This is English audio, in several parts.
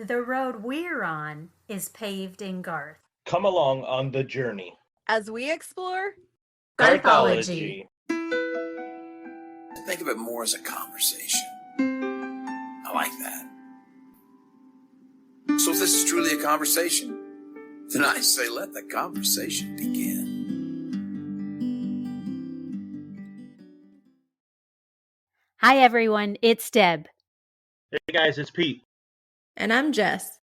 The road we're on is paved in Garth. Come along on the journey. As we explore Garthology. Garthology. Think of it more as a conversation. I like that. So if this is truly a conversation, then I say let the conversation begin. Hi, everyone. It's Deb. Hey guys, it's Pete. And I'm Jess.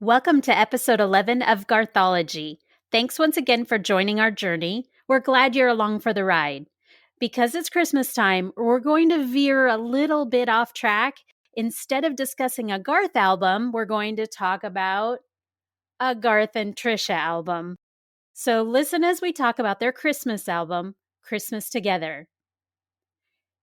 Welcome to episode 11 of Garthology. Thanks once again for joining our journey. We're glad you're along for the ride. Because it's Christmas time, we're going to veer a little bit off track. Instead of discussing a Garth album, we're going to talk about a Garth and Trisha album. So listen as we talk about their Christmas album, Christmas Together.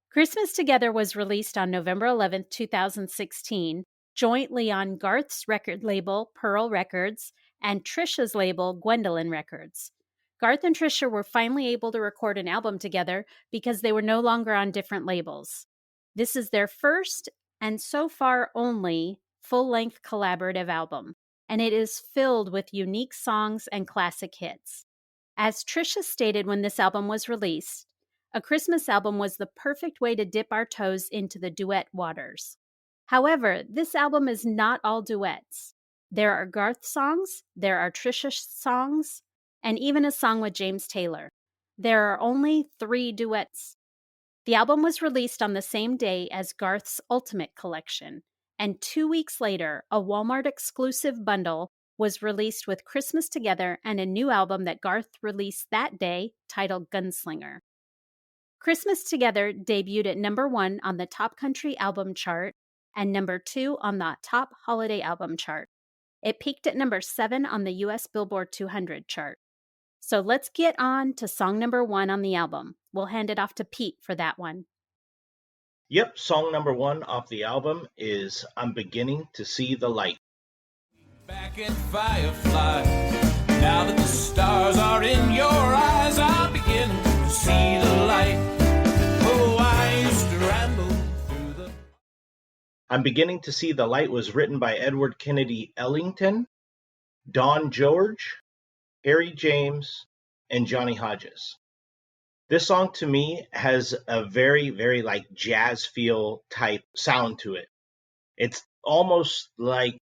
Christmas Together was released on November 11th, 2016, jointly on Garth's record label, Pearl Records, and Trisha's label, Gwendolyn Records. Garth and Trisha were finally able to record an album together because they were no longer on different labels. This is their first, and so far only, full-length collaborative album, and it is filled with unique songs and classic hits. As Trisha stated when this album was released, a Christmas album was the perfect way to dip our toes into the duet waters. However, this album is not all duets. There are Garth songs, there are Trisha songs, and even a song with James Taylor. There are only 3 duets. The album was released on the same day as Garth's Ultimate Collection, and 2 weeks later, a Walmart exclusive bundle was released with Christmas Together and a new album that Garth released that day titled Gunslinger. Christmas Together debuted at number 1 on the Top Country Album chart and number 2 on the Top Holiday Album chart. It peaked at number 7 on the US Billboard 200 chart. So let's get on to song number 1 on the album. We'll hand it off to Pete for that one. Yep, song number 1 off the album is I'm Beginning to See the Light. Back in Firefly, now that the stars are in your eyes, I'm beginning to see the light. Oh, I used to ramble through the... I'm Beginning to See the Light was written by Edward Kennedy Ellington, Don George, Harry James, and Johnny Hodges. This song to me has a very, very like jazz feel type sound to it. It's almost like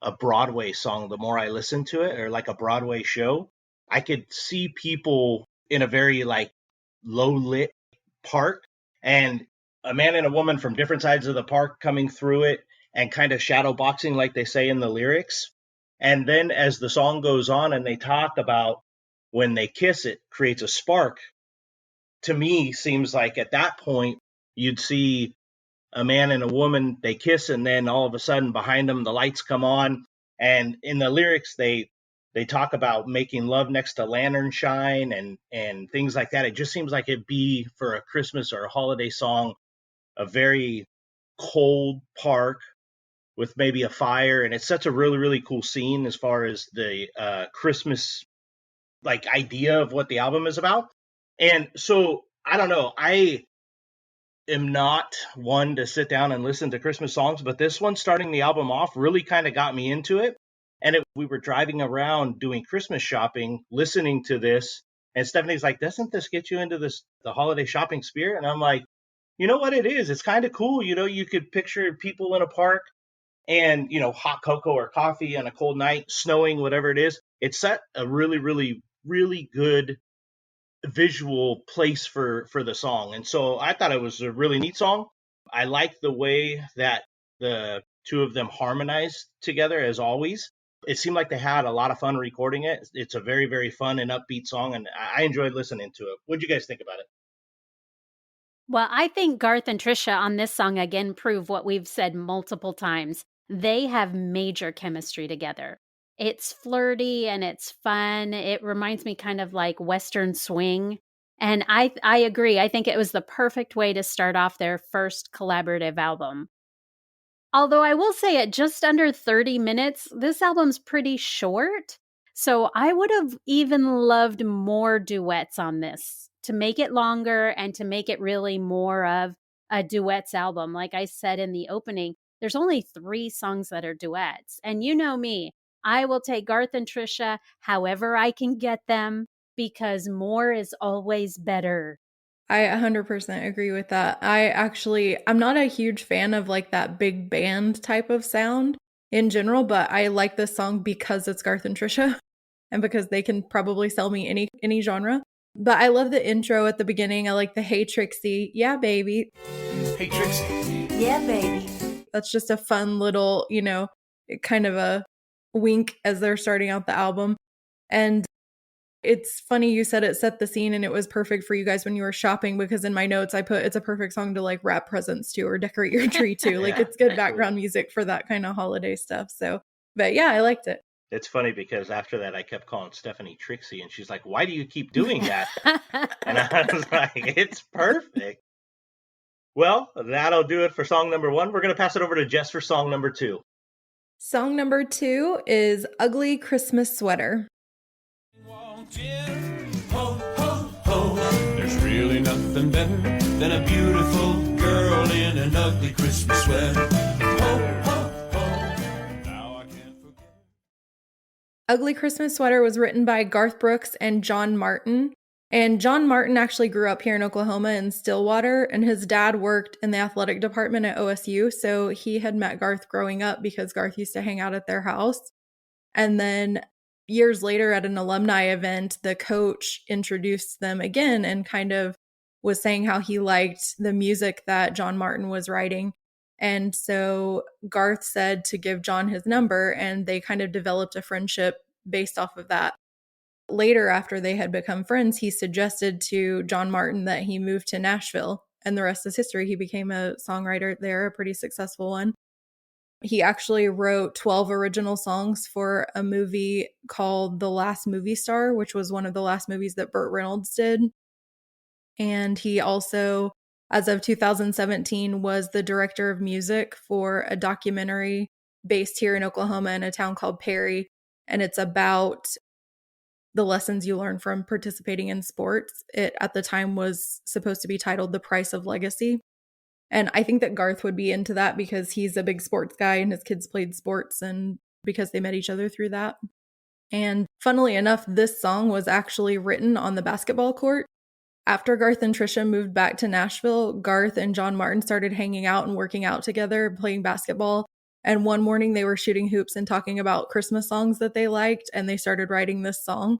a Broadway song the more I listen to it, or like a Broadway show. I could see people in a very like low lit park and a man and a woman from different sides of the park coming through it and kind of shadow boxing like they say in the lyrics. And then as the song goes on and they talk about when they kiss, it creates a spark. To me, seems like at that point you'd see a man and a woman, they kiss, and then all of a sudden behind them the lights come on. And in the lyrics they talk about making love next to lantern shine and things like that. It just seems like it'd be for a Christmas or a holiday song, a very cold park with maybe a fire, and it's such a really, really cool scene as far as the Christmas like idea of what the album is about. And so I don't know, I am not one to sit down and listen to Christmas songs, but this one starting the album off really kind of got me into it. And we were driving around doing Christmas shopping, listening to this, and Stephanie's like, doesn't this get you into the holiday shopping spirit? And I'm like, you know what it is? It's kind of cool. You know, you could picture people in a park and, you know, hot cocoa or coffee on a cold night, snowing, whatever it is. It's set a really, really, really good visual place for the song. And so I thought it was a really neat song. I like the way that the two of them harmonized together as always. It seemed like they had a lot of fun recording it. It's a very, very fun and upbeat song, and I enjoyed listening to it. What did you guys think about it? Well, I think Garth and Trisha on this song again prove what we've said multiple times. They have major chemistry together. It's flirty and it's fun. It reminds me kind of like Western swing. And I agree. I think it was the perfect way to start off their first collaborative album. Although I will say at just under 30 minutes, this album's pretty short. So I would have even loved more duets on this to make it longer and to make it really more of a duets album. Like I said in the opening, there's only 3 songs that are duets. And you know me, I will take Garth and Trisha however I can get them because more is always better. I 100% agree with that. I'm not a huge fan of like that big band type of sound in general, but I like this song because it's Garth and Trisha and because they can probably sell me any genre. But I love the intro at the beginning. I like the "Hey Trixie, yeah baby." Hey, Trixie. Yeah, baby. That's just a fun little, kind of a wink as they're starting out the album. And it's funny you said it set the scene and it was perfect for you guys when you were shopping, because in my notes I put it's a perfect song to like wrap presents to or decorate your tree to. Like it's good background music for that kind of holiday stuff. So, but yeah, I liked it. It's funny because after that I kept calling Stephanie Trixie and she's like, why do you keep doing that? And I was like, it's perfect. Well, that'll do it for song number 1. We're going to pass it over to Jess for song number 2. Song number 2 is "Ugly Christmas Sweater." Ho, ho, ho. There's really nothing better than a beautiful girl in an ugly Christmas sweater. Ho, ho, ho. Now I can't forget. "Ugly Christmas Sweater" was written by Garth Brooks and John Martin. And John Martin actually grew up here in Oklahoma in Stillwater, and his dad worked in the athletic department at OSU. So he had met Garth growing up because Garth used to hang out at their house. And then years later at an alumni event, the coach introduced them again and kind of was saying how he liked the music that John Martin was writing. And so Garth said to give John his number, and they kind of developed a friendship based off of that. Later, after they had become friends, he suggested to John Martin that he move to Nashville, and the rest is history. He became a songwriter there, a pretty successful one. He actually wrote 12 original songs for a movie called The Last Movie Star, which was one of the last movies that Burt Reynolds did. And he also, as of 2017, was the director of music for a documentary based here in Oklahoma in a town called Perry. And it's about the lessons you learn from participating in sports. It at the time was supposed to be titled The Price of Legacy. And I think that Garth would be into that because he's a big sports guy and his kids played sports and because they met each other through that. And funnily enough, this song was actually written on the basketball court. After Garth and Trisha moved back to Nashville, Garth and John Martin started hanging out and working out together, playing basketball. And one morning they were shooting hoops and talking about Christmas songs that they liked, and they started writing this song.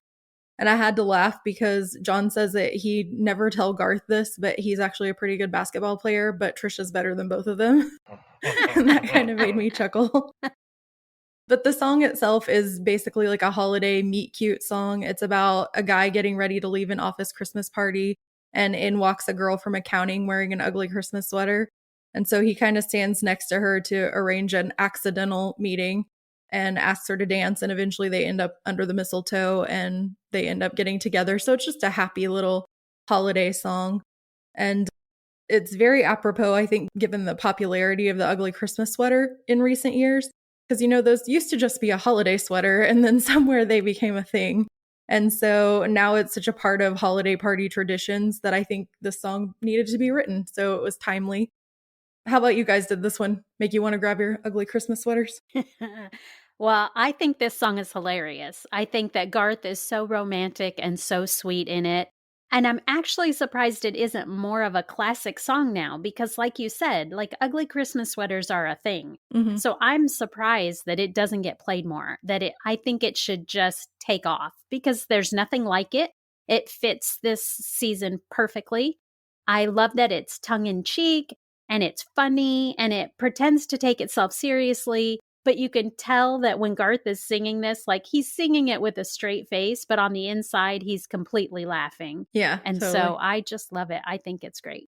And I had to laugh because John says that he'd never tell Garth this, but he's actually a pretty good basketball player, but Trisha's better than both of them. And that kind of made me chuckle. But the song itself is basically like a holiday meet cute song. It's about a guy getting ready to leave an office Christmas party, and in walks a girl from accounting wearing an ugly Christmas sweater. And so he kind of stands next to her to arrange an accidental meeting and asks her to dance. And eventually they end up under the mistletoe and they end up getting together. So it's just a happy little holiday song. And it's very apropos, I think, given the popularity of the ugly Christmas sweater in recent years. Because, those used to just be a holiday sweater and then somewhere they became a thing. And so now it's such a part of holiday party traditions that I think this song needed to be written. So it was timely. How about you guys? Did this one make you want to grab your ugly Christmas sweaters? Well, I think this song is hilarious. I think that Garth is so romantic and so sweet in it. And I'm actually surprised it isn't more of a classic song now because, like you said, like ugly Christmas sweaters are a thing. Mm-hmm. So I'm surprised that it doesn't get played more, I think it should just take off because there's nothing like it. It fits this season perfectly. I love that it's tongue in cheek and it's funny and it pretends to take itself seriously. But you can tell that when Garth is singing this, like he's singing it with a straight face, but on the inside, he's completely laughing. Yeah. And totally. So I just love it. I think it's great.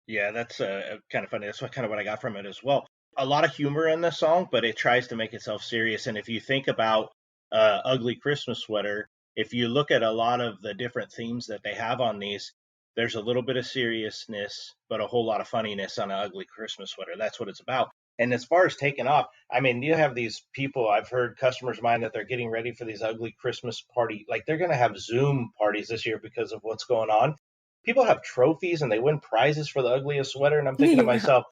Yeah, that's kind of funny. That's kind of what I got from it as well. A lot of humor in this song, but it tries to make itself serious. And if you think about Ugly Christmas Sweater, if you look at a lot of the different themes that they have on these, there's a little bit of seriousness, but a whole lot of funniness on an Ugly Christmas Sweater. That's what it's about. And as far as taking off, I mean, you have these people, I've heard customers of mine that they're getting ready for these ugly Christmas party. Like they're going to have Zoom parties this year because of what's going on. People have trophies and they win prizes for the ugliest sweater. And I'm thinking to myself,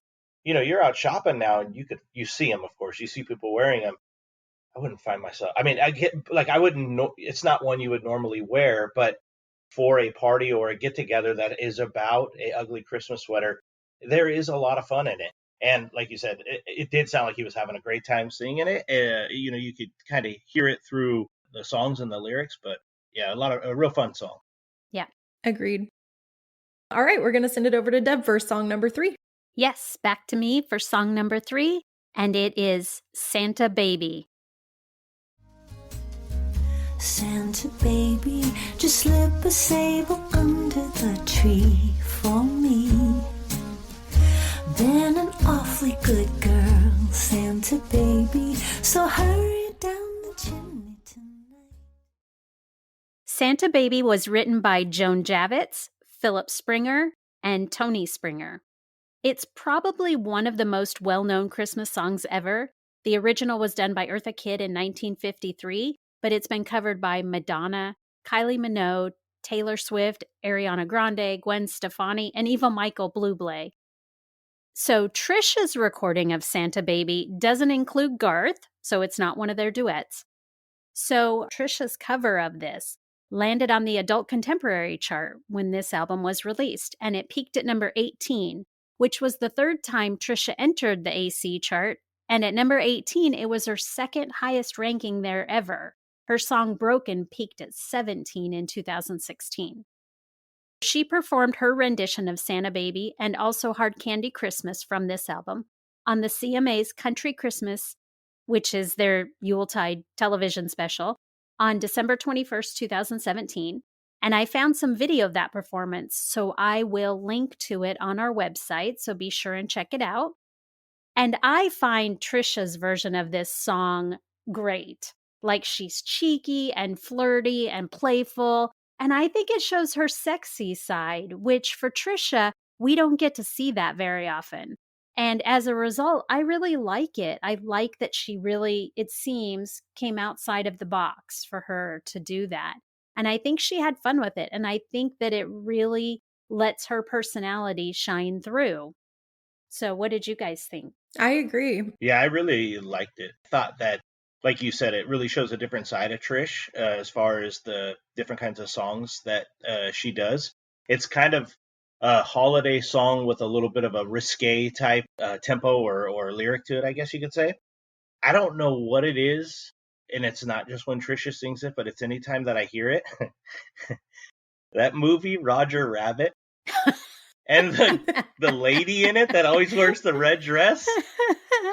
you're out shopping now and you see them, of course. You see people wearing them. I wouldn't find myself. I mean, I wouldn't know. It's not one you would normally wear, but for a party or a get together that is about a ugly Christmas sweater, there is a lot of fun in it. And like you said, it did sound like he was having a great time singing it. You could kind of hear it through the songs and the lyrics, but yeah, a real fun song. Yeah. Agreed. All right, we're going to send it over to Deb for song number 3. Yes, back to me for song number 3, and it is Santa Baby. Santa baby, just slip a sable under the tree for me. Been an awfully good girl, Santa baby, so hurry down the chimney tonight. Santa Baby was written by Joan Javits, Philip Springer, and Tony Springer. It's probably one of the most well-known Christmas songs ever. The original was done by Eartha Kitt in 1953, but it's been covered by Madonna, Kylie Minogue, Taylor Swift, Ariana Grande, Gwen Stefani, and even Michael Bublé. So Trisha's recording of Santa Baby doesn't include Garth, so it's not one of their duets. So Trisha's cover of this landed on the adult contemporary chart when this album was released, and it peaked at number 18, which was the third time Trisha entered the AC chart, and at number 18, it was her second highest ranking there ever. Her song Broken peaked at 17 in 2016. She performed her rendition of Santa Baby and also Hard Candy Christmas from this album on the CMA's Country Christmas, which is their Yuletide television special, on December 21st, 2017. And I found some video of that performance, so I will link to it on our website, so be sure and check it out. And I find Trisha's version of this song great. Like, she's cheeky and flirty and playful, and I think it shows her sexy side, which for Trisha, we don't get to see that very often. And as a result, I really like it. I like that she really, it seems, came outside of the box for her to do that. And I think she had fun with it. And I think that it really lets her personality shine through. So what did you guys think? I agree. Yeah, I really liked it. Thought that, like you said, it really shows a different side of Trish as far as the different kinds of songs that she does. It's kind of a holiday song with a little bit of a risque type tempo or lyric to it, I guess you could say. I don't know what it is, and it's not just when Trisha sings it, but it's anytime that I hear it. That movie, Roger Rabbit, and the lady in it that always wears the red dress.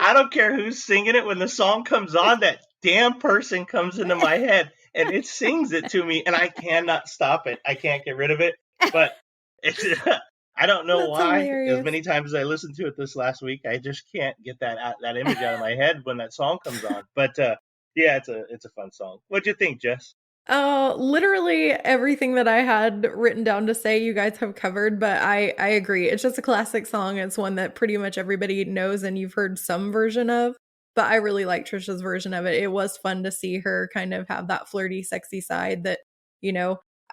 I don't care who's singing it. When the song comes on, that damn person comes into my head and it sings it to me, and I cannot stop it. I can't get rid of it. But it's, I don't know why. Hilarious. As many times as I listened to it this last week, I just can't get that image out of my head when that song comes on. But yeah, it's a fun song. What'd you think, Jess? Literally everything that I had written down to say, you guys have covered, but I agree. It's just a classic song. It's one that pretty much everybody knows and you've heard some version of, but I really like Trisha's version of it. It was fun to see her kind of have that flirty, sexy side that,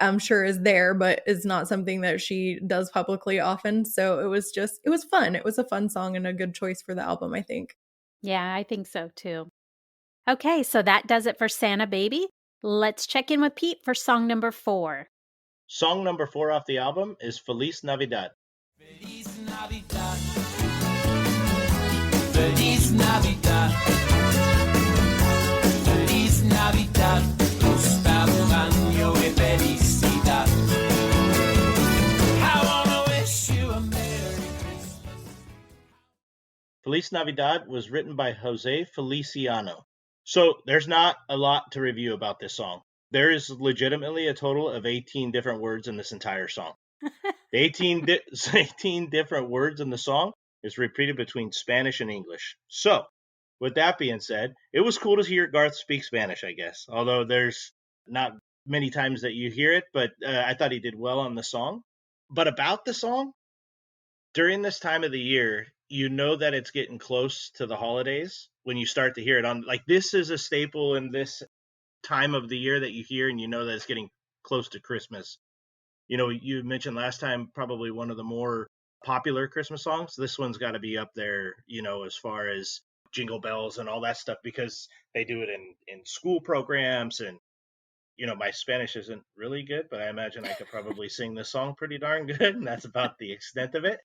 I'm sure is there, but is not something that she does publicly often. So it was fun. It was a fun song and a good choice for the album, I think. Yeah, I think so too. Okay, so that does it for Santa Baby. Let's check in with Pete for song number 4. Song number 4 off the album is Feliz Navidad. Feliz Navidad. Feliz Navidad. Feliz Navidad. Prospero año y felicidad. I wanna wish you a Merry Christmas. Feliz Navidad was written by Jose Feliciano. So there's not a lot to review about this song. There is legitimately a total of 18 different words in this entire song. The 18 different words in the song is repeated between Spanish and English. So, with that being said, it was cool to hear Garth speak Spanish, I guess. Although there's not many times that you hear it, but I thought he did well on the song. But about the song, during this time of the year, you know that it's getting close to the holidays when you start to hear it on. Like, this is a staple in this time of the year that you hear, and you know that it's getting close to Christmas. You mentioned last time probably one of the more popular Christmas songs, this one's got to be up there, as far as Jingle Bells and all that stuff, because they do it in school programs. And my Spanish isn't really good, but I imagine I could probably sing this song pretty darn good, and that's about the extent of it.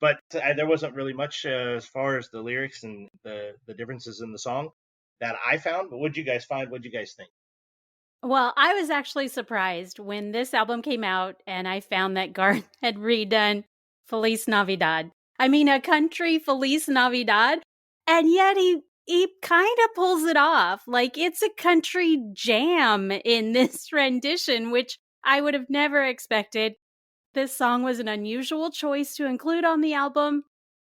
But there wasn't really much as far as the lyrics and the differences in the song that I found. But what'd you guys find? What'd you guys think? Well, I was actually surprised when this album came out and I found that Garth had redone Feliz Navidad. I mean, a country Feliz Navidad, and yet he kind of pulls it off. Like, it's a country jam in this rendition, which I would have never expected. This song was an unusual choice to include on the album,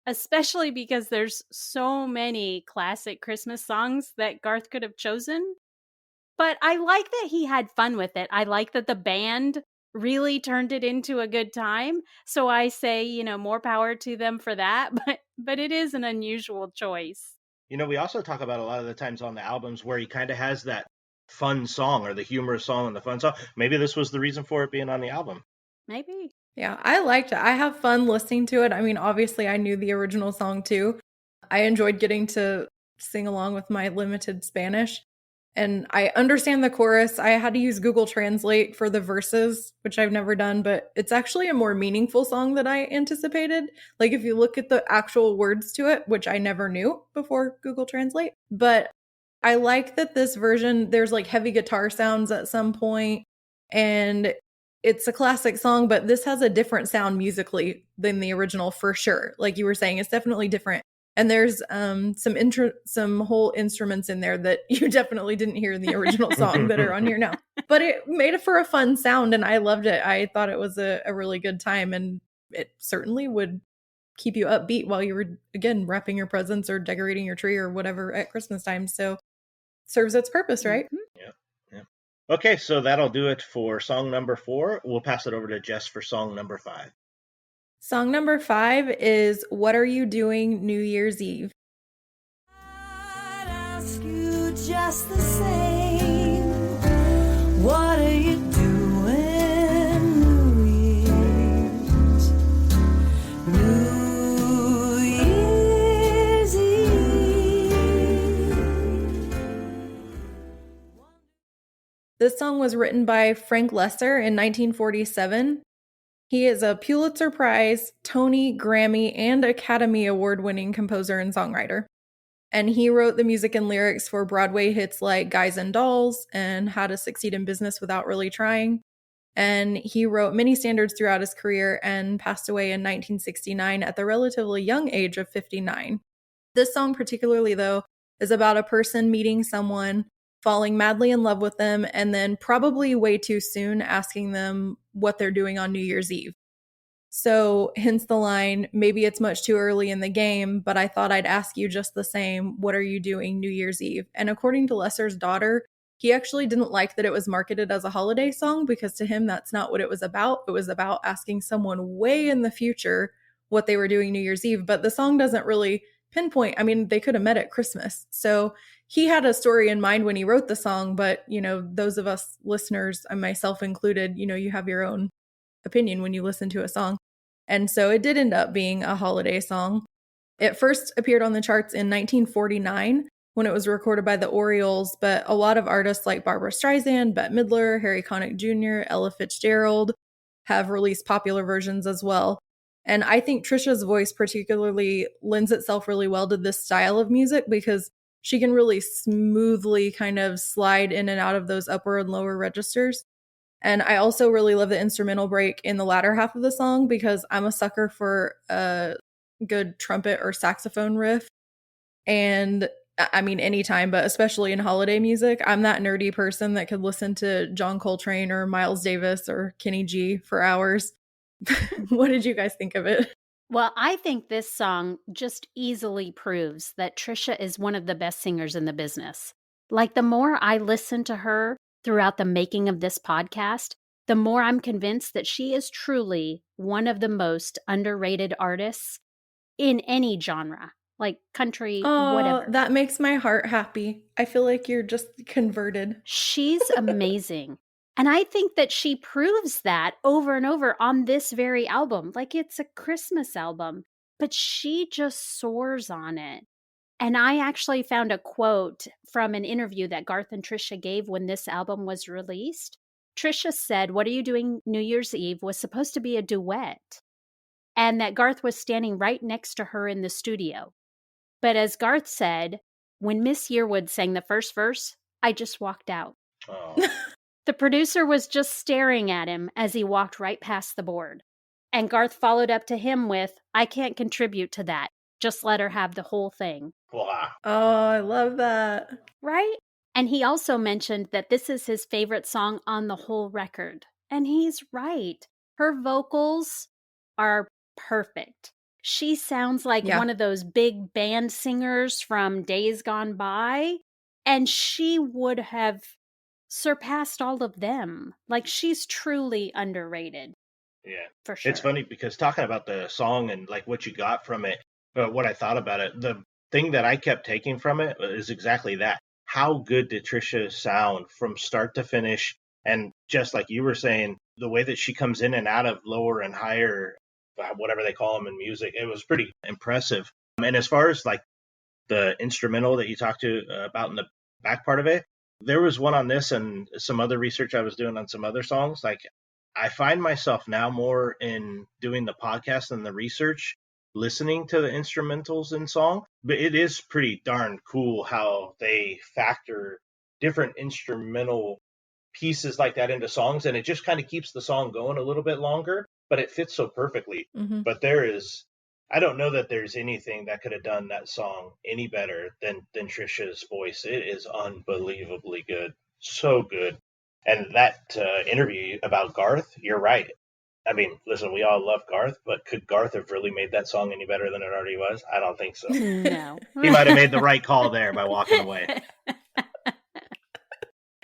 especially because there's so many classic Christmas songs that Garth could have chosen. But I like that he had fun with it. I like that the band really turned it into a good time. So I say, more power to them for that. But it is an unusual choice. We also talk about a lot of the times on the albums where he kind of has that fun song or the humorous song and the fun song. Maybe this was the reason for it being on the album. Maybe. Yeah, I liked it. I have fun listening to it. I mean, obviously, I knew the original song too. I enjoyed getting to sing along with my limited Spanish. And I understand the chorus. I had to use Google Translate for the verses, which I've never done, but it's actually a more meaningful song than I anticipated. Like, if you look at the actual words to it, which I never knew before Google Translate. But I like that this version, there's like heavy guitar sounds at some point, and it's a classic song, but this has a different sound musically than the original for sure. Like you were saying, it's definitely different. And there's some whole instruments in there that you definitely didn't hear in the original song that are on here now. But it made it for a fun sound, and I loved it. I thought it was a really good time, and it certainly would keep you upbeat while you were, again, wrapping your presents or decorating your tree or whatever at Christmas time. So serves its purpose, right? Mm-hmm. Yeah. Okay, so that'll do it for song number 4. We'll pass it over to Jess for song number 5. Song number 5 is What Are You Doing New Year's Eve? I'd ask you just the same. What are you doing New Year's? New Year's Eve. This song was written by Frank Lesser in 1947. He is a Pulitzer Prize, Tony, Grammy, and Academy Award-winning composer and songwriter. And he wrote the music and lyrics for Broadway hits like Guys and Dolls and How to Succeed in Business Without Really Trying. And he wrote many standards throughout his career and passed away in 1969 at the relatively young age of 59. This song particularly, though, is about a person meeting someone, falling madly in love with them, and then probably way too soon asking them what they're doing on New Year's Eve. So hence the line, maybe it's much too early in the game, but I thought I'd ask you just the same, what are you doing New Year's Eve? And according to Lesser's daughter, he actually didn't like that it was marketed as a holiday song because to him, that's not what it was about. It was about asking someone way in the future what they were doing New Year's Eve, but the song doesn't really pinpoint. I mean, they could have met at Christmas. So he had a story in mind when he wrote the song, but, those of us listeners, and myself included, you have your own opinion when you listen to a song. And so it did end up being a holiday song. It first appeared on the charts in 1949 when it was recorded by the Orioles, but a lot of artists like Barbara Streisand, Bette Midler, Harry Connick Jr., Ella Fitzgerald have released popular versions as well. And I think Trisha's voice particularly lends itself really well to this style of music because she can really smoothly kind of slide in and out of those upper and lower registers. And I also really love the instrumental break in the latter half of the song because I'm a sucker for a good trumpet or saxophone riff. And I mean, anytime, but especially in holiday music, I'm that nerdy person that could listen to John Coltrane or Miles Davis or Kenny G for hours. What did you guys think of it? Well, I think this song just easily proves that Trisha is one of the best singers in the business. Like, the more I listen to her throughout the making of this podcast, the more I'm convinced that she is truly one of the most underrated artists in any genre, like country, whatever. That makes my heart happy. I feel like you're just converted. She's amazing. And I think that she proves that over and over on this very album. Like, it's a Christmas album, but she just soars on it. And I actually found a quote from an interview that Garth and Trisha gave when this album was released. Trisha said, "What are you doing New Year's Eve?" was supposed to be a duet, and that Garth was standing right next to her in the studio. But as Garth said, when Miss Yearwood sang the first verse, I just walked out. Oh. The producer was just staring at him as he walked right past the board. And Garth followed up to him with, "I can't contribute to that. Just let her have the whole thing." Wow. Oh, I love that. Right? And he also mentioned that this is his favorite song on the whole record. And he's right. Her vocals are perfect. She sounds like Yeah. one of those big band singers from days gone by. And she would have surpassed all of them. Like, she's truly underrated. Yeah. For sure. It's funny because talking about the song and like what you got from it, what I thought about it, the thing that I kept taking from it is exactly that. How good did Trisha sound from start to finish? And just like you were saying, the way that she comes in and out of lower and higher, whatever they call them in music, it was pretty impressive. And as far as like the instrumental that you talked about in the back part of it, there was one on this and some other research I was doing on some other songs. Like, I find myself now more in doing the podcast than the research, listening to the instrumentals in song. But it is pretty darn cool how they factor different instrumental pieces like that into songs, and it just kind of keeps the song going a little bit longer, but it fits so perfectly. Mm-hmm. But I don't know that there's anything that could have done that song any better than Trisha's voice. It is unbelievably good. So good. And that interview about Garth, you're right. I mean, listen, we all love Garth, but could Garth have really made that song any better than it already was? I don't think so. No. He might have made the right call there by walking away.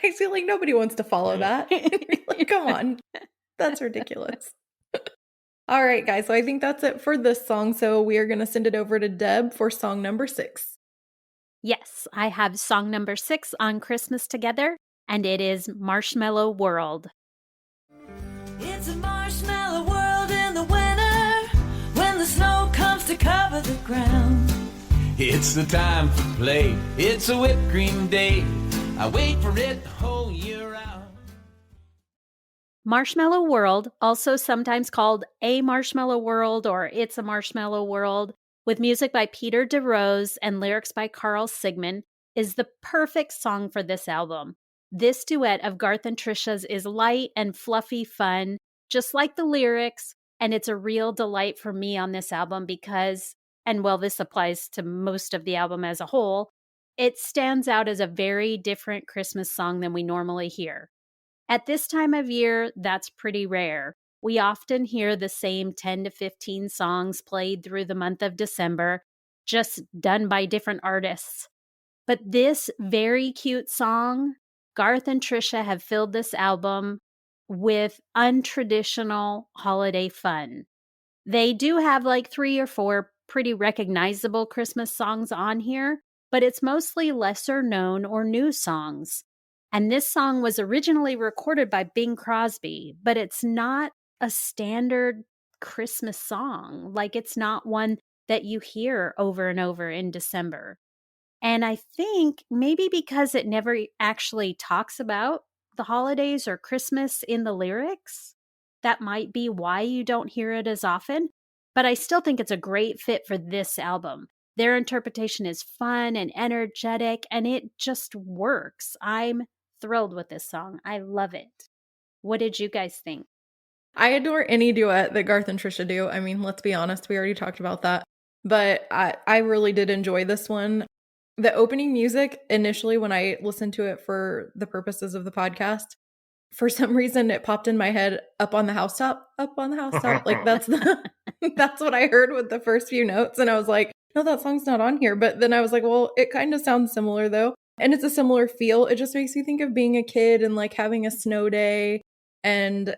I feel like nobody wants to follow that. Like, come on. That's ridiculous. All right, guys. So I think that's it for this song. So we are going to send it over to Deb for song number 6. Yes, I have song number 6 on Christmas Together, and it is Marshmallow World. It's a marshmallow world in the winter when the snow comes to cover the ground. It's the time for play. It's a whipped cream day. I wait for it the whole year round. Marshmallow World, also sometimes called A Marshmallow World or It's a Marshmallow World, with music by Peter DeRose and lyrics by Carl Sigman, is the perfect song for this album. This duet of Garth and Trisha's is light and fluffy fun, just like the lyrics, and it's a real delight for me on this album because, and well, this applies to most of the album as a whole, it stands out as a very different Christmas song than we normally hear. At this time of year, that's pretty rare. We often hear the same 10 to 15 songs played through the month of December, just done by different artists. But this very cute song, Garth and Trisha have filled this album with untraditional holiday fun. They do have like 3 or 4 pretty recognizable Christmas songs on here, but it's mostly lesser known or new songs. And this song was originally recorded by Bing Crosby, but it's not a standard Christmas song. Like, it's not one that you hear over and over in December. And I think maybe because it never actually talks about the holidays or Christmas in the lyrics, that might be why you don't hear it as often. But I still think it's a great fit for this album. Their interpretation is fun and energetic, and it just works. I'm thrilled with this song. I love it. What did you guys think? I adore any duet that Garth and Trisha do. I mean, let's be honest, we already talked about that. But I really did enjoy this one. The opening music, initially when I listened to it for the purposes of the podcast, for some reason it popped in my head, up on the housetop. Like, that's what I heard with the first few notes. And I was like, no, that song's not on here. But then I was like, well, it kind of sounds similar though. And it's a similar feel. It just makes you think of being a kid and like having a snow day. And,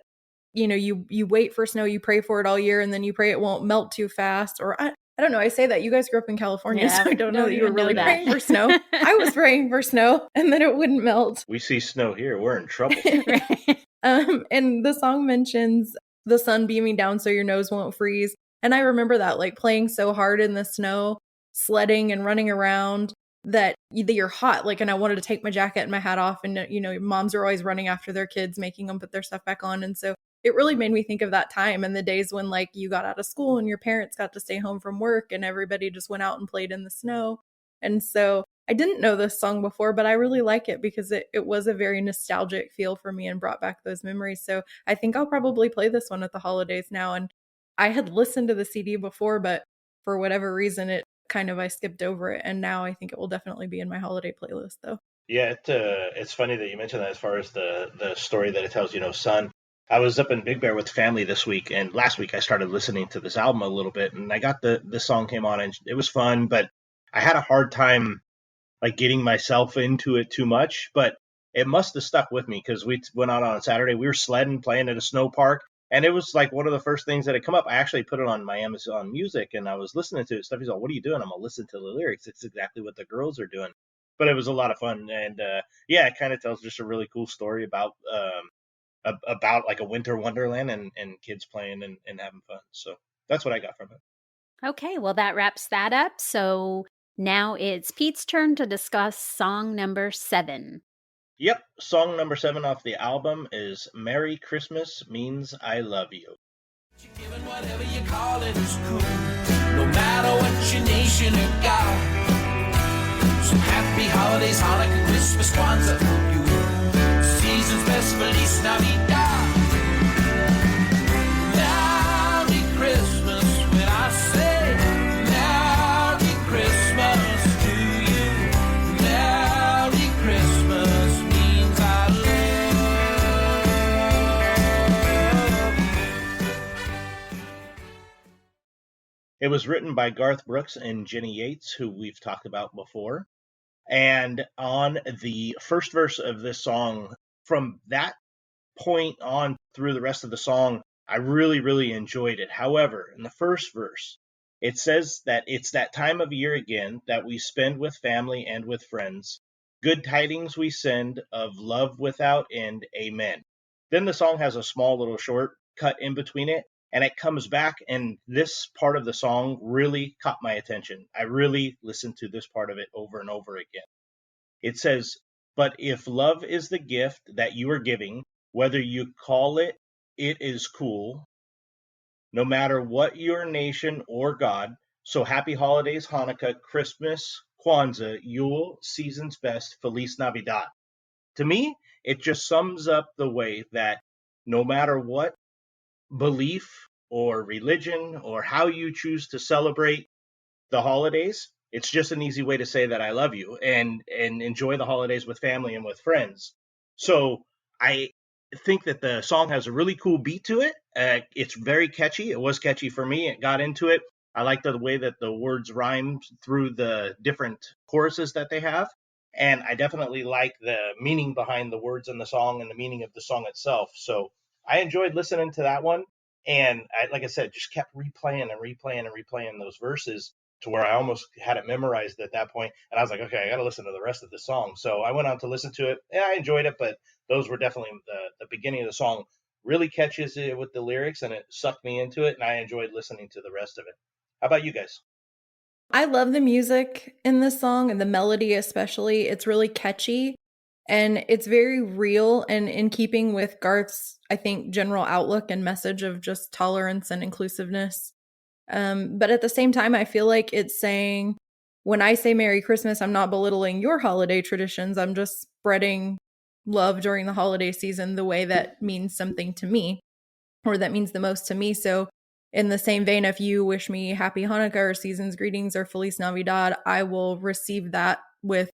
you know, you wait for snow, you pray for it all year, and then you pray it won't melt too fast. Or I I don't know. I say that you guys grew up in California, Yeah, so I don't know don't that you were even know really that. praying for snow. I was praying for snow and then it wouldn't melt. We see snow here, we're in trouble. Right. And the song mentions the sun beaming down so your nose won't freeze. And I remember that, like playing so hard in the snow, sledding and running around that you're hot. Like, and I wanted to take my jacket and my hat off. And, you know, moms are always running after their kids, making them put their stuff back on. And so it really made me think of that time and the days when like you got out of school and your parents got to stay home from work and everybody just went out and played in the snow. And so I didn't know this song before, but I really like it because it was a very nostalgic feel for me and brought back those memories. So I think I'll probably play this one at the holidays now. And I had listened to the CD before, but for whatever reason, I skipped over it. And now I think it will definitely be in my holiday playlist though. Yeah, it's funny that you mentioned that as far as the story that it tells, sun. I was up in Big Bear with family this week, and last week I started listening to this album a little bit, and I got the song came on, and it was fun, but I had a hard time like getting myself into it too much, but it must have stuck with me because we went out on Saturday. We were sledding, playing at a snow park, and it was like one of the first things that had come up. I actually put it on my Amazon Music, and I was listening to it. Steffi's like, "What are you doing?" I'm gonna listen to the lyrics. It's exactly what the girls are doing, but it was a lot of fun, and yeah, it kind of tells just a really cool story about like a winter wonderland and kids playing and having fun. So that's what I got from it. Okay, well, that wraps that up. So now it's Pete's turn to discuss song number 7. Yep, song number 7 off the album is Merry Christmas Means I Love You. Given whatever you call it is cool, no matter what your nation or God. So happy holidays, Hanukkah, Christmas, Kwanzaa for you. Season's best, Feliz Navidad. Merry Christmas when I say Merry Christmas to you. Merry Christmas means I love you. It was written by Garth Brooks and Jenny Yates, who we've talked about before. And on the first verse of this song, from that point on through the rest of the song, I really, really enjoyed it. However, in the first verse, it says that it's that time of year again that we spend with family and with friends. Good tidings we send of love without end. Amen. Then the song has a small little short cut in between it, and it comes back, and this part of the song really caught my attention. I really listened to this part of it over and over again. It says, "But if love is the gift that you are giving, whether you call it is cool, no matter what your nation or God, so happy holidays, Hanukkah, Christmas, Kwanzaa, Yule, season's best, Feliz Navidad." To me, it just sums up the way that no matter what belief or religion or how you choose to celebrate the holidays, it's just an easy way to say that I love you and enjoy the holidays with family and with friends. So I think that the song has a really cool beat to it. It's very catchy. It was catchy for me. It got into it. I like the way that the words rhyme through the different choruses that they have. And I definitely like the meaning behind the words in the song and the meaning of the song itself. So I enjoyed listening to that one. And like I said, just kept replaying and replaying and replaying those verses to where I almost had it memorized at that point. And I was like, okay, I got to listen to the rest of the song. So I went on to listen to it. Yeah, I enjoyed it, but those were definitely the beginning of the song really catches it with the lyrics, and it sucked me into it, and I enjoyed listening to the rest of it. How about you guys? I love the music in this song and the melody especially. It's really catchy and it's very real and in keeping with Garth's, I think, general outlook and message of just tolerance and inclusiveness. But at the same time, I feel like it's saying, when I say Merry Christmas, I'm not belittling your holiday traditions. I'm just spreading love during the holiday season the way that means something to me, or that means the most to me. So in the same vein, if you wish me happy Hanukkah or season's greetings or Feliz Navidad, I will receive that with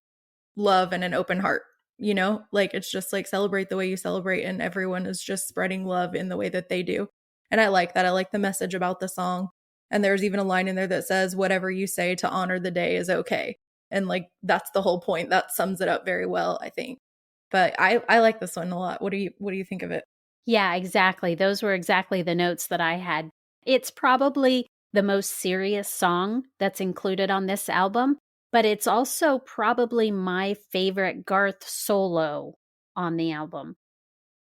love and an open heart. You know, like it's just like celebrate the way you celebrate, and everyone is just spreading love in the way that they do. And I like that. I like the message about the song. And there's even a line in there that says, whatever you say to honor the day is okay. And like, that's the whole point. That sums it up very well, I think. But I like this one a lot. What do you think of it? Yeah, exactly. Those were exactly the notes that I had. It's probably the most serious song that's included on this album, but it's also probably my favorite Garth solo on the album.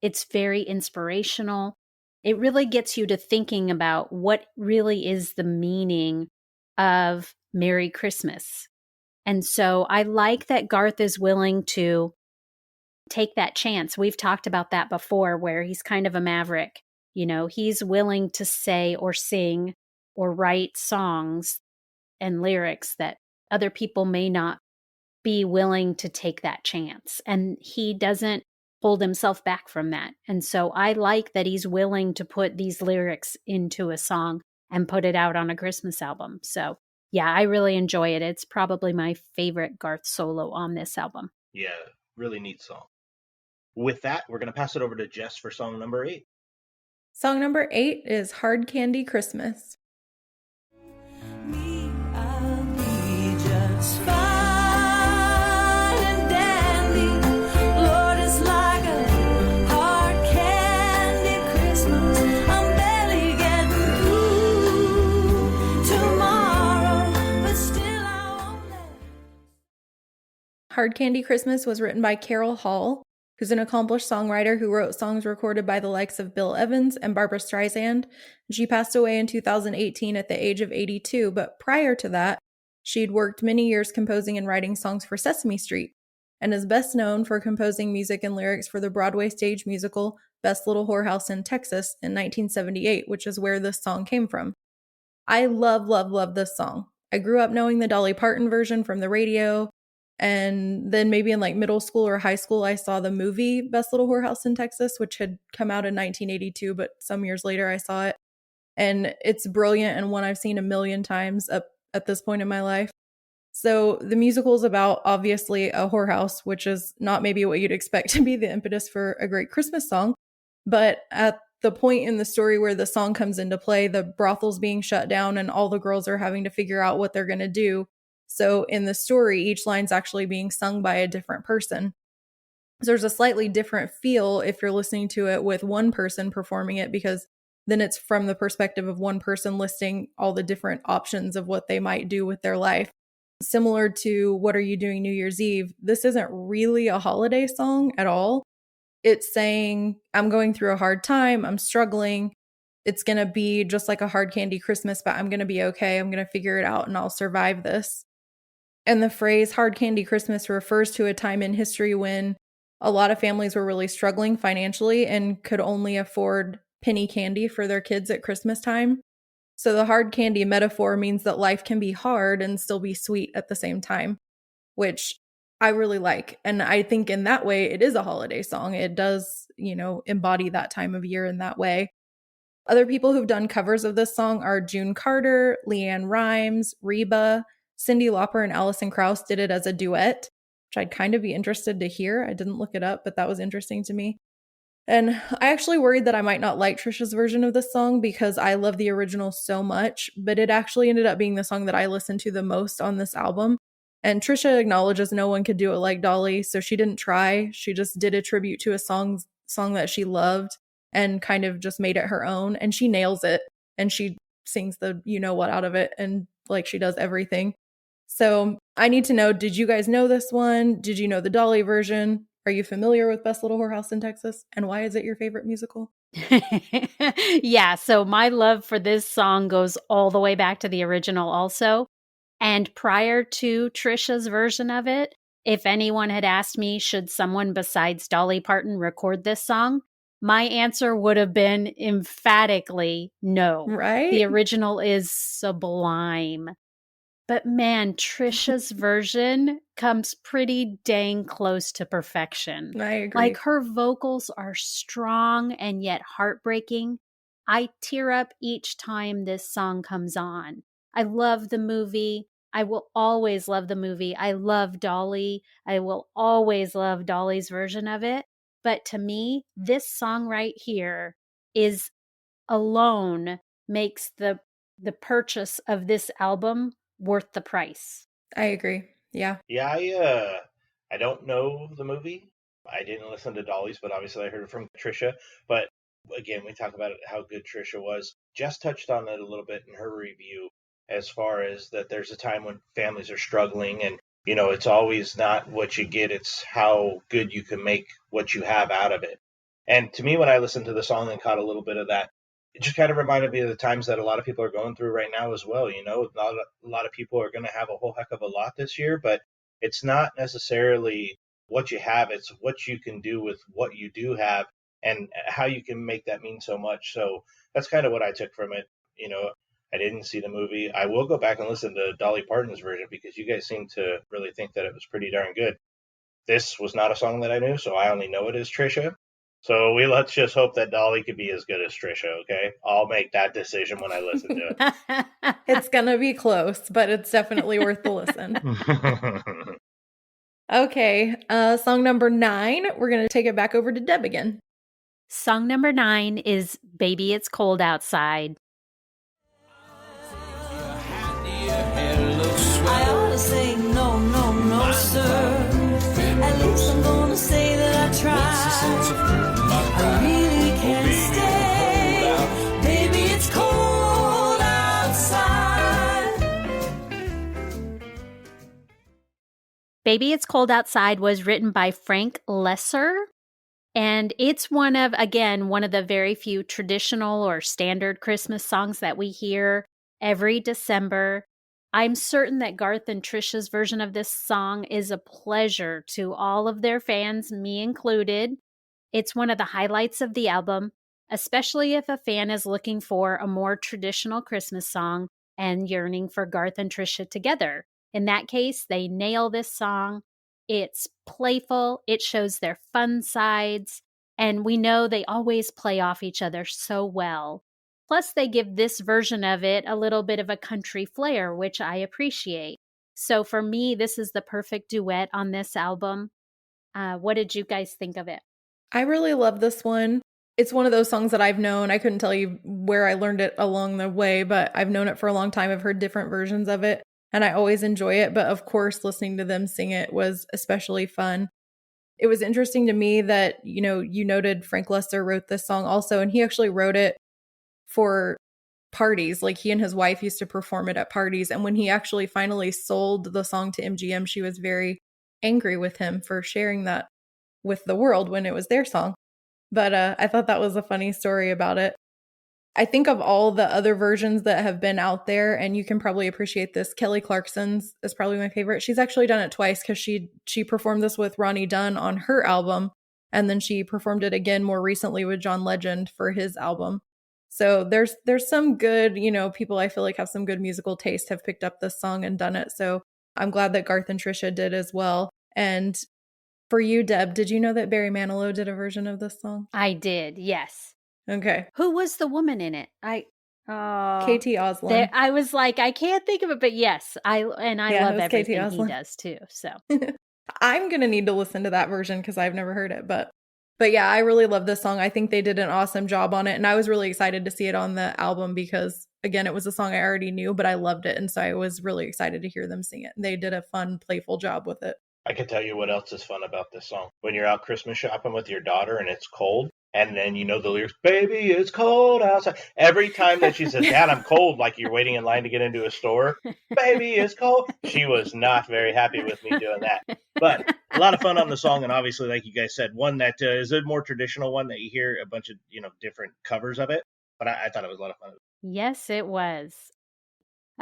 It's very inspirational. It really gets you to thinking about what really is the meaning of Merry Christmas. And so I like that Garth is willing to take that chance. We've talked about that before, where he's kind of a maverick. He's willing to say or sing or write songs and lyrics that other people may not be willing to take that chance. And he doesn't hold himself back from that. And so I like that he's willing to put these lyrics into a song and put it out on a Christmas album. So yeah, I really enjoy it. It's probably my favorite Garth solo on this album. Yeah, really neat song. With that, we're going to pass it over to Jess for song number 8. Song number 8 is Hard Candy Christmas. Me, I'll be just fine and dandy. Lord, it's like a hard candy Christmas. I'm barely getting through tomorrow, but still I won't let. Hard Candy Christmas was written by Carol Hall, who's an accomplished songwriter who wrote songs recorded by the likes of Bill Evans and Barbra Streisand. She passed away in 2018 at the age of 82, but prior to that, she'd worked many years composing and writing songs for Sesame Street, and is best known for composing music and lyrics for the Broadway stage musical Best Little Whorehouse in Texas in 1978, which is where this song came from. I love, love, love this song. I grew up knowing the Dolly Parton version from the radio, and then maybe in like middle school or high school, I saw the movie Best Little Whorehouse in Texas, which had come out in 1982, but some years later I saw it. And it's brilliant and one I've seen a million times up at this point in my life. So the musical is about, obviously, a whorehouse, which is not maybe what you'd expect to be the impetus for a great Christmas song. But at the point in the story where the song comes into play, the brothel's being shut down and all the girls are having to figure out what they're going to do. So in the story, each line's actually being sung by a different person. So there's a slightly different feel if you're listening to it with one person performing it, because then it's from the perspective of one person listing all the different options of what they might do with their life. Similar to What Are You Doing New Year's Eve, this isn't really a holiday song at all. It's saying, I'm going through a hard time, I'm struggling. It's going to be just like a hard candy Christmas, but I'm going to be okay. I'm going to figure it out and I'll survive this. And the phrase hard candy Christmas refers to a time in history when a lot of families were really struggling financially and could only afford penny candy for their kids at Christmas time. So the hard candy metaphor means that life can be hard and still be sweet at the same time, which I really like. And I think in that way, it is a holiday song. It does, embody that time of year in that way. Other people who've done covers of this song are June Carter, Leanne Rimes, Reba, Cyndi Lauper, and Alison Krauss did it as a duet, which I'd kind of be interested to hear. I didn't look it up, but that was interesting to me. And I actually worried that I might not like Trisha's version of this song because I love the original so much, but it actually ended up being the song that I listened to the most on this album. And Trisha acknowledges no one could do it like Dolly, so she didn't try. She just did a tribute to a song that she loved and kind of just made it her own. And she nails it. And she sings the you-know-what out of it. And like she does everything. So I need to know, did you guys know this one? Did you know the Dolly version? Are you familiar with Best Little Whorehouse in Texas? And why is it your favorite musical? Yeah, so my love for this song goes all the way back to the original also. And prior to Trisha's version of it, if anyone had asked me, should someone besides Dolly Parton record this song? My answer would have been emphatically no. Right? The original is sublime. But man, Trisha's version comes pretty dang close to perfection. I agree. Like, her vocals are strong and yet heartbreaking. I tear up each time this song comes on. I love the movie. I will always love the movie. I love Dolly. I will always love Dolly's version of it. But to me, this song right here is alone makes the purchase of this album worth the price. I agree. Yeah. Yeah, I don't know the movie. I didn't listen to Dolly's, but obviously I heard it from Trisha. But again, we talk about how good Trisha was. Jess touched on it a little bit in her review, as far as that there's a time when families are struggling, and it's always not what you get, it's how good you can make what you have out of it. And to me, when I listened to the song and caught a little bit of that, it just kind of reminded me of the times that a lot of people are going through right now as well. A lot of people are going to have a whole heck of a lot this year, but it's not necessarily what you have, it's what you can do with what you do have and how you can make that mean so much. So that's kind of what I took from it. I didn't see the movie. I will go back and listen to Dolly Parton's version because you guys seem to really think that it was pretty darn good. This was not a song that I knew, so I only know it as Trisha. So let's just hope that Dolly could be as good as Trisha, okay? I'll make that decision when I listen to it. It's going to be close, but it's definitely worth the listen. Okay, song number 9. We're going to take it back over to Deb again. Song number 9 is Baby It's Cold Outside. I ought to say no, no, no, sir. At least I'm gonna say that I tried. I really can't stay. Baby, it's cold outside. Baby It's Cold Outside was written by Frank Lesser. And it's one of the very few traditional or standard Christmas songs that we hear every December. I'm certain that Garth and Trisha's version of this song is a pleasure to all of their fans, me included. It's one of the highlights of the album, especially if a fan is looking for a more traditional Christmas song and yearning for Garth and Trisha together. In that case, they nail this song. It's playful, it shows their fun sides, and we know they always play off each other so well. Plus, they give this version of it a little bit of a country flair, which I appreciate. So for me, this is the perfect duet on this album. What did you guys think of it? I really love this one. It's one of those songs that I've known. I couldn't tell you where I learned it along the way, but I've known it for a long time. I've heard different versions of it, and I always enjoy it. But of course, listening to them sing it was especially fun. It was interesting to me that, you noted Frank Lesser wrote this song also, and he actually wrote it for parties. Like, he and his wife used to perform it at parties. And when he actually finally sold the song to MGM, she was very angry with him for sharing that with the world when it was their song. But I thought that was a funny story about it. I think of all the other versions that have been out there, and you can probably appreciate this, Kelly Clarkson's is probably my favorite. She's actually done it twice because she performed this with Ronnie Dunn on her album, and then she performed it again more recently with John Legend for his album. So there's some good, people I feel like have some good musical taste have picked up this song and done it. So I'm glad that Garth and Trisha did as well. And for you, Deb, did you know that Barry Manilow did a version of this song? I did, yes. Okay. Who was the woman in it? Katie Osland. I was like, I can't think of it, but yes, I love everything he does too. So I'm gonna need to listen to that version because I've never heard it, but yeah, I really love this song. I think they did an awesome job on it, and I was really excited to see it on the album because, again, it was a song I already knew, but I loved it, and so I was really excited to hear them sing it. They did a fun, playful job with it. I can tell you what else is fun about this song. When you're out Christmas shopping with your daughter and it's cold, and then you know the lyrics, baby, it's cold outside. Every time that she says, Dad, I'm cold, like you're waiting in line to get into a store, baby, it's cold. She was not very happy with me doing that. But a lot of fun on the song, and obviously, like you guys said, one that is a more traditional one that you hear a bunch of different covers of it. But I thought it was a lot of fun. Yes, it was.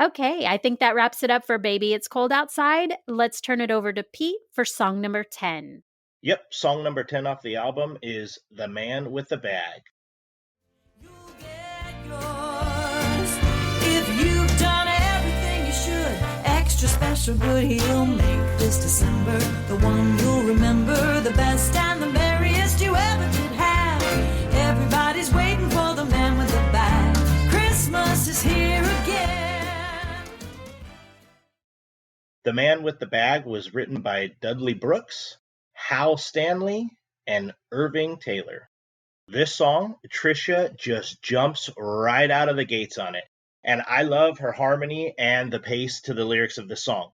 Okay, I think that wraps it up for Baby It's Cold Outside. Let's turn it over to Pete for song number 10. Yep, song number 10 off the album is The Man with the Bag. You'll get yours if you've done everything you should. Extra special good he'll make this December the one you'll remember, the best and the merriest you ever did have. Everybody's waiting for the man with the bag. Christmas is here again. The Man with the Bag was written by Dudley Brooks, Hal Stanley, and Irving Taylor. This song, Trisha just jumps right out of the gates on it. And I love her harmony and the pace to the lyrics of the song.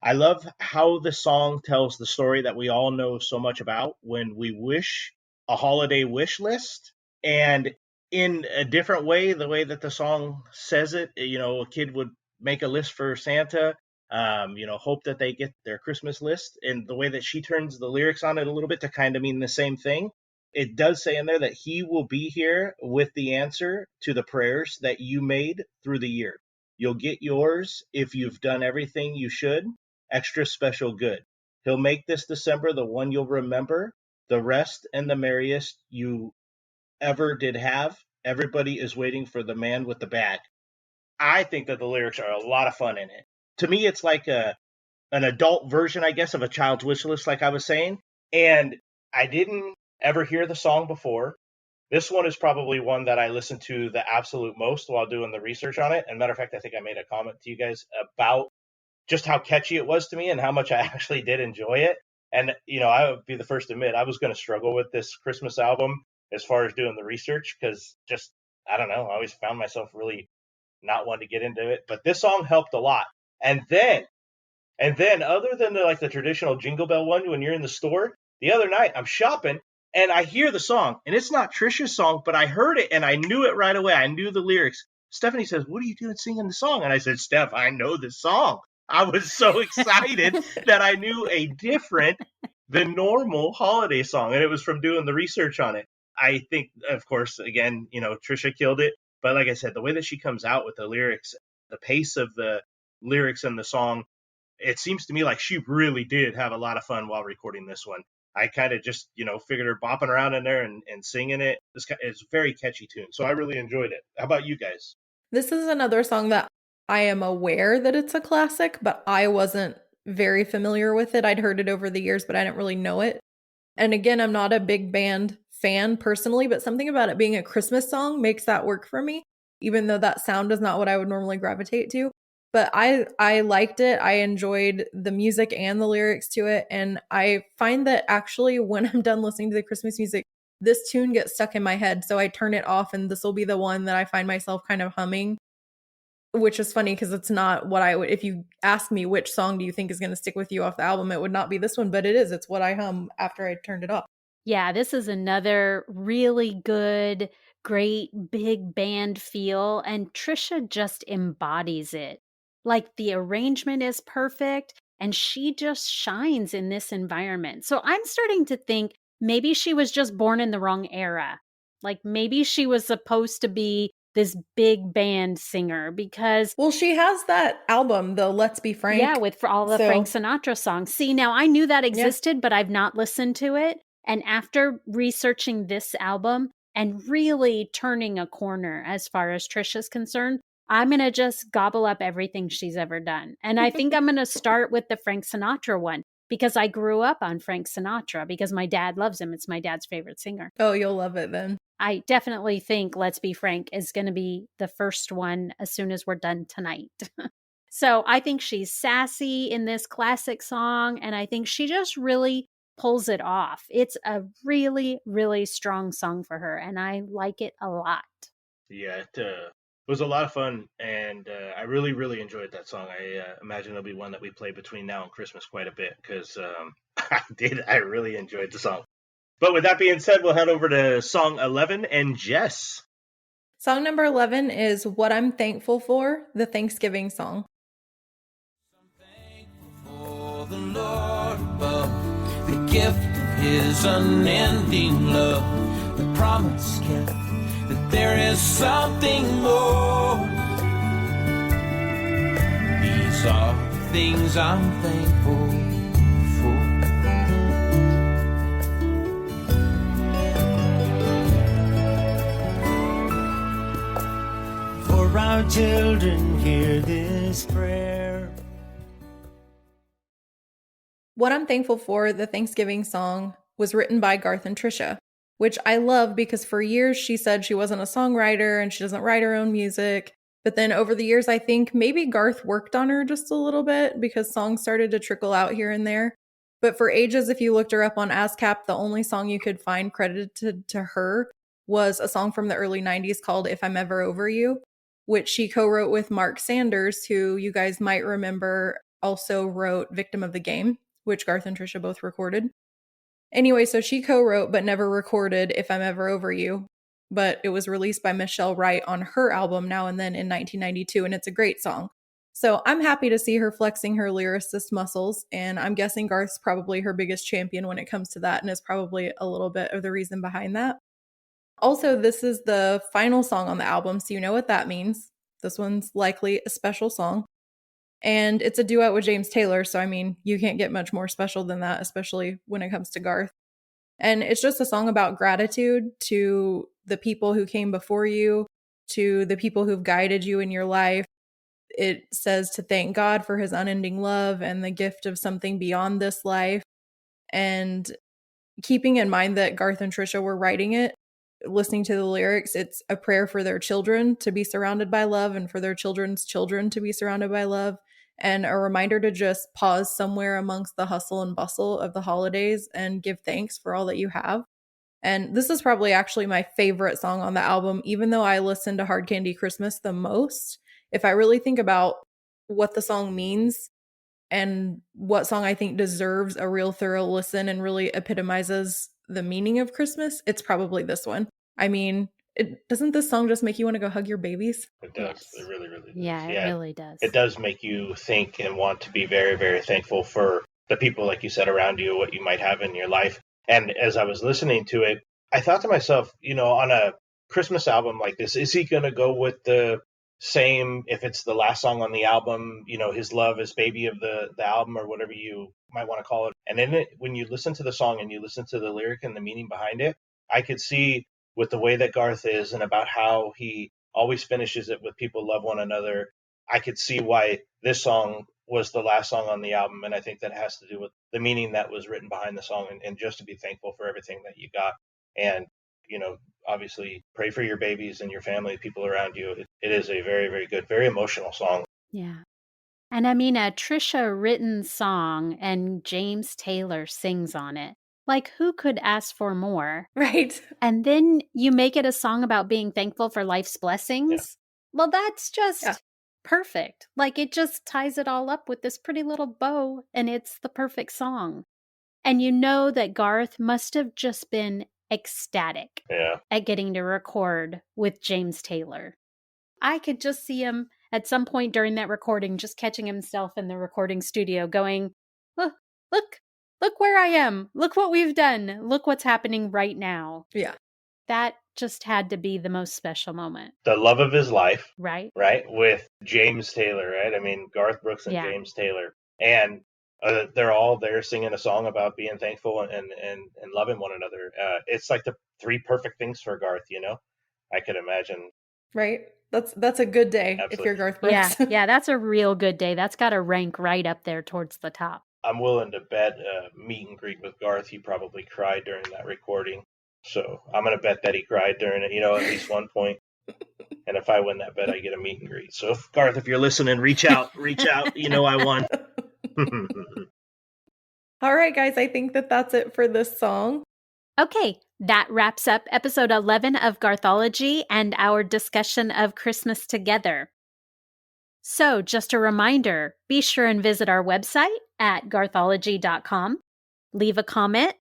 I love how the song tells the story that we all know so much about when we wish a holiday wish list. And in a different way, the way that the song says it, a kid would make a list for Santa, hope that they get their Christmas list. And the way that she turns the lyrics on it a little bit to kind of mean the same thing, it does say in there that he will be here with the answer to the prayers that you made through the year. You'll get yours if you've done everything you should, extra special good. He'll make this December the one you'll remember, the rest and the merriest you ever did have. Everybody is waiting for the man with the bag. I think that the lyrics are a lot of fun in it. To me, it's like an adult version, I guess, of a child's wish list, like I was saying. And I didn't ever hear the song before. This one is probably one that I listened to the absolute most while doing the research on it. And matter of fact, I think I made a comment to you guys about just how catchy it was to me and how much I actually did enjoy it. And, I would be the first to admit I was going to struggle with this Christmas album as far as doing the research because just, I don't know, I always found myself really not wanting to get into it. But this song helped a lot. And then other than the traditional Jingle Bell one when you're in the store, the other night I'm shopping and I hear the song. And it's not Trisha's song, but I heard it and I knew it right away. I knew the lyrics. Stephanie says, "What are you doing singing the song?" And I said, "Steph, I know this song." I was so excited that I knew a different than normal holiday song. And it was from doing the research on it. I think, of course, again, Trisha killed it. But like I said, the way that she comes out with the lyrics, the pace of the lyrics in the song, it seems to me like she really did have a lot of fun while recording this one. I kind of just, figured her bopping around in there and singing it. It's a very catchy tune. So I really enjoyed it. How about you guys? This is another song that I am aware that it's a classic, but I wasn't very familiar with it. I'd heard it over the years, but I didn't really know it. And again, I'm not a big band fan personally, but something about it being a Christmas song makes that work for me, even though that sound is not what I would normally gravitate to. But I liked it. I enjoyed the music and the lyrics to it. And I find that actually when I'm done listening to the Christmas music, this tune gets stuck in my head. So I turn it off and this will be the one that I find myself kind of humming, which is funny because it's not what I would, if you ask me which song do you think is going to stick with you off the album, it would not be this one, but it is. It's what I hum after I turned it off. Yeah, this is another really good, great big band feel. And Trisha just embodies it. Like the arrangement is perfect and she just shines in this environment. So I'm starting to think maybe she was just born in the wrong era. Like maybe she was supposed to be this big band singer because... Well, she has that album, the Let's Be Frank. Yeah, with all the Frank Sinatra songs. See, now I knew that existed, but I've not listened to it. And after researching this album and really turning a corner as far as Trisha's concerned, I'm going to just gobble up everything she's ever done. And I think I'm going to start with the Frank Sinatra one because I grew up on Frank Sinatra because my dad loves him. It's my dad's favorite singer. Oh, you'll love it then. I definitely think Let's Be Frank is going to be the first one as soon as we're done tonight. So I think she's sassy in this classic song, and I think she just really pulls it off. It's a really, really strong song for her, and I like it a lot. Yeah, it was a lot of fun, and I really, really enjoyed that song. I imagine it'll be one that we play between now and Christmas quite a bit, because I really enjoyed the song. But with that being said, we'll head over to song 11, and Jess. Song number 11 is What I'm Thankful For, the Thanksgiving song. I'm thankful for the Lord above, the gift of his unending love, the promise kept that there is something more. These are the things I'm thankful for. For our children, hear this prayer. What I'm Thankful For, the Thanksgiving song, was written by Garth and Trisha, which I love because for years she said she wasn't a songwriter and she doesn't write her own music. But then over the years, I think maybe Garth worked on her just a little bit because songs started to trickle out here and there. But for ages, if you looked her up on ASCAP, the only song you could find credited to her was a song from the early 90s called If I'm Ever Over You, which she co-wrote with Mark Sanders, who you guys might remember also wrote Victim of the Game, which Garth and Trisha both recorded. Anyway, so she co-wrote but never recorded If I'm Ever Over You. but it was released by Michelle Wright on her album Now and Then in 1992, and it's a great song. So I'm happy to see her flexing her lyricist muscles, and I'm guessing Garth's probably her biggest champion when it comes to that, and is probably a little bit of the reason behind that. Also, this is the final song on the album, so you know what that means. This one's likely a special song. And it's a duet with James Taylor, so I mean, you can't get much more special than that, especially when it comes to Garth. And it's just a song about gratitude to the people who came before you, to the people who've guided you in your life. It says to thank God for his unending love and the gift of something beyond this life. And keeping in mind that Garth and Trisha were writing it, listening to the lyrics, it's a prayer for their children to be surrounded by love and for their children's children to be surrounded by love. And a reminder to just pause somewhere amongst the hustle and bustle of the holidays and give thanks for all that you have. And this is probably actually my favorite song on the album, even though I listen to Hard Candy Christmas the most. If I really think about what the song means and what song I think deserves a real thorough listen and really epitomizes the meaning of Christmas, it's probably this one. I mean, doesn't this song just make you want to go hug your babies? It does. Yes. It really, really does. Yeah, it really does. It does make you think and want to be very, very thankful for the people, like you said, around you, what you might have in your life. And as I was listening to it, I thought to myself, on a Christmas album like this, is he going to go with the same, if it's the last song on the album, his love is baby of the album, or whatever you might want to call it. And in it, when you listen to the song and you listen to the lyric and the meaning behind it, I could see with the way that Garth is and about how he always finishes it with people love one another, I could see why this song was the last song on the album. And I think that has to do with the meaning that was written behind the song, and just to be thankful for everything that you got. And, obviously pray for your babies and your family, people around you. It is a very, very good, very emotional song. Yeah. And I mean, a Trisha written song and James Taylor sings on it. Like, who could ask for more? Right. And then you make it a song about being thankful for life's blessings. Yeah. Well, that's just perfect. Like, it just ties it all up with this pretty little bow, and it's the perfect song. And you know that Garth must have just been ecstatic at getting to record with James Taylor. I could just see him at some point during that recording, just catching himself in the recording studio going, look where I am. Look what we've done. Look what's happening right now. Yeah. That just had to be the most special moment. The love of his life. Right. Right. With James Taylor, right? I mean, Garth Brooks and James Taylor. And they're all there singing a song about being thankful and loving one another. It's like the three perfect things for Garth, I could imagine. Right. That's a good day. Absolutely. If you're Garth Brooks. Yeah, that's a real good day. That's got to rank right up there towards the top. I'm willing to bet meet and greet with Garth, he probably cried during that recording. So I'm going to bet that he cried during it, at least one point. And if I win that bet, I get a meet and greet. So Garth, if you're listening, reach out. I won. All right, guys, I think that's it for this song. Okay, that wraps up episode 11 of Garthology and our discussion of Christmas together. So just a reminder, be sure and visit our website at garthology.com, leave a comment,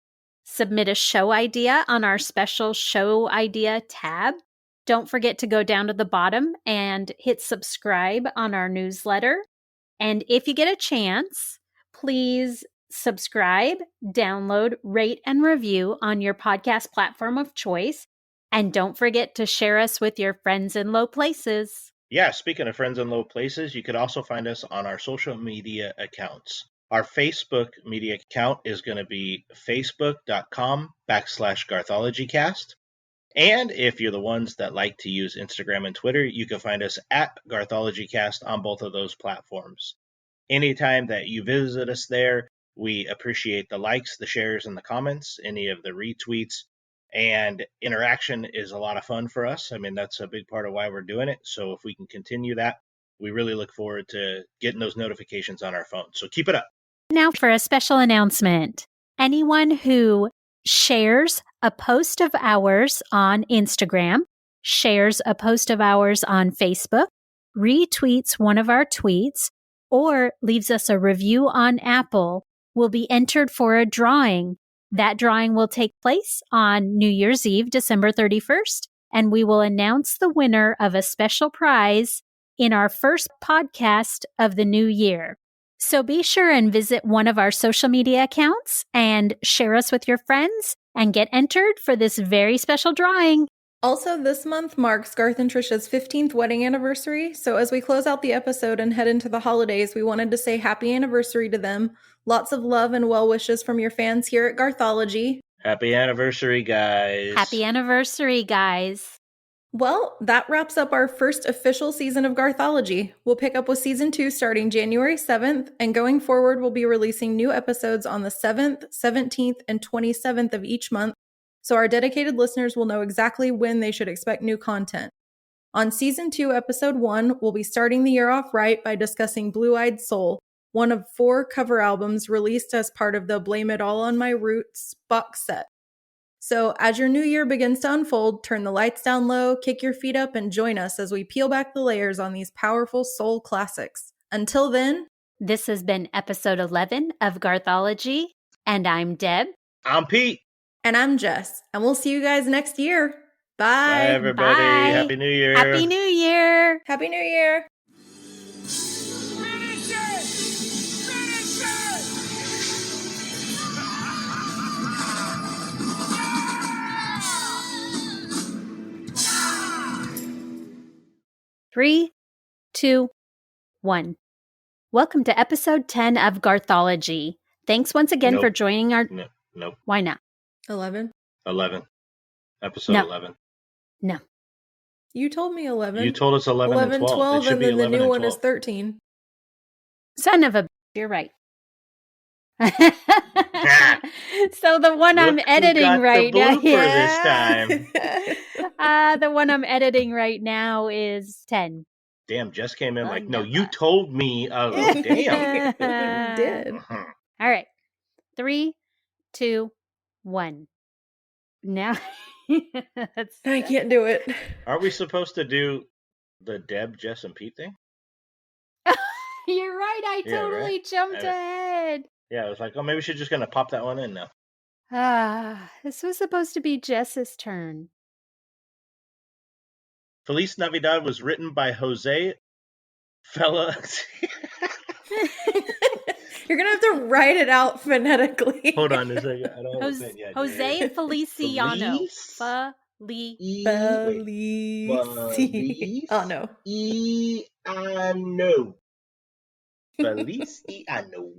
submit a show idea on our special show idea tab. Don't forget to go down to the bottom and hit subscribe on our newsletter. And if you get a chance, please subscribe, download, rate, and review on your podcast platform of choice. And don't forget to share us with your friends in low places. Yeah, speaking of friends in low places, you could also find us on our social media accounts. Our Facebook media account is going to be facebook.com/GarthologyCast. And if you're the ones that like to use Instagram and Twitter, you can find us at GarthologyCast on both of those platforms. Anytime that you visit us there, we appreciate the likes, the shares, and the comments, any of the retweets. And interaction is a lot of fun for us. I mean, that's a big part of why we're doing it. So if we can continue that, we really look forward to getting those notifications on our phone. So keep it up. Now for a special announcement. Anyone who shares a post of ours on Instagram, shares a post of ours on Facebook, retweets one of our tweets, or leaves us a review on Apple will be entered for a drawing. That drawing will take place on New Year's Eve, December 31st, and we will announce the winner of a special prize in our first podcast of the new year. So be sure and visit one of our social media accounts and share us with your friends and get entered for this very special drawing. Also, this month marks Garth and Trisha's 15th wedding anniversary, so as we close out the episode and head into the holidays, we wanted to say happy anniversary to them. Lots of love and well wishes from your fans here at Garthology. Happy anniversary, guys. Happy anniversary, guys. Well, that wraps up our first official season of Garthology. We'll pick up with season 2 starting January 7th, and going forward, we'll be releasing new episodes on the 7th, 17th, and 27th of each month, so our dedicated listeners will know exactly when they should expect new content. On season 2, episode 1, we'll be starting the year off right by discussing Blue-Eyed Soul, one of 4 cover albums released as part of the Blame It All on My Roots box set. So as your new year begins to unfold, turn the lights down low, kick your feet up, and join us as we peel back the layers on these powerful soul classics. Until then, this has been episode 11 of Garthology, and I'm Deb. I'm Pete. And I'm Jess, and we'll see you guys next year. Bye. Bye, everybody. Bye. Happy New Year. Happy New Year. Happy New Year. Finish it! Finish it! 3, 2, 1. Welcome to episode 10 of Garthology. Thanks once again for joining our... Nope. Why not? 11. 11. Episode No. 11. No. You told me 11. You told us 11 and 12. 12, It should and be then the 11 new and one 12. is 13. Son of a... You're right. So the one I'm Look who editing got right the now... blooper this time. The one I'm editing right now is 10. Damn, Jess came in Oh, like, no, no. you told me. Oh, damn. You did. Uh-huh. All right. 3, 2, 1. Now... I can't do it. Are we supposed to do the Deb, Jess, and Pete thing? You're right. I Yeah, totally right? jumped ahead. Yeah, I was like, oh, maybe we should just gonna pop that one in now. This was supposed to be Jess's turn. Feliz Navidad was written by Jose Fella. You're going to have to write it out phonetically. Hold on a second. I don't have a pen yet. Jose Feliciano. Felici. Oh, no. Feliciano. Feliciano.